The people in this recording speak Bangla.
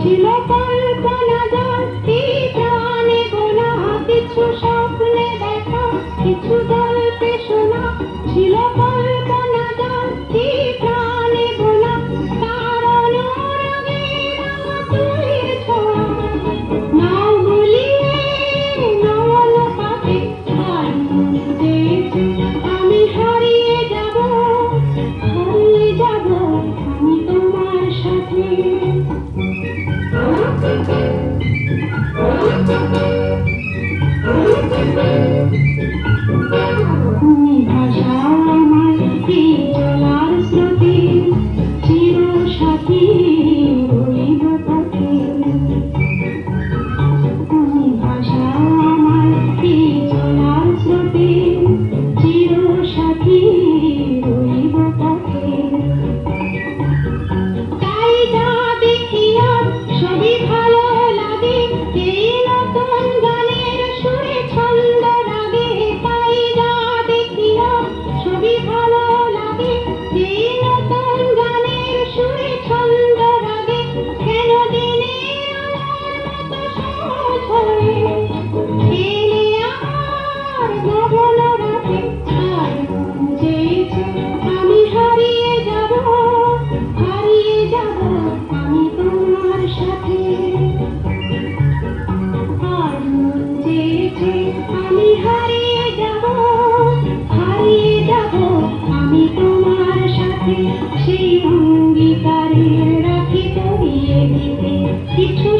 ছিল কল্পনা জাতি প্রাণে গোনা, কিছু স্বপ্নে দেখা, কিছু গল্পে শোনা। ছিল কল্পনা জাতি প্রাণে গোনা, তার অনুরাগে রাঙা ফুলের ছোঁয়া। নাও গুলিয়ে নয়ন পাতে, আর মন চেয়েছে আমি হারিয়ে যাব, হারিয়ে যাব আমি তোমার সাথে। তুমি ভাষা আমার এই চলার স্রোতে, চির সাথী রইব পথে। তুমি ভাষা আমার এই চলার স্রোতে, চির সাথী রইব পথে। তাই যা দেখি আর সবই ভালো লাগে, এই নতুন গানের সুরে ছন্দ রাগে। তাই যা দেখি আর সবই ভালো লাগে, এই নতুন গানের সুরে ছন্দ রাগে। কেন দিনের আলোর মতো সহজ হয়ে এলে আমার গগন রাতে, আর মন চেয়েছে আমি হারিয়ে যাব, হারিয়ে যাব আমি তোমার সাথে। আর মন চেয়েছে আমি হারিয়ে যাব, হারিয়ে যাব আমি তোমার সাথে। সেই অঙ্গীকারে রাখি পরিয়ে দিতে কিছু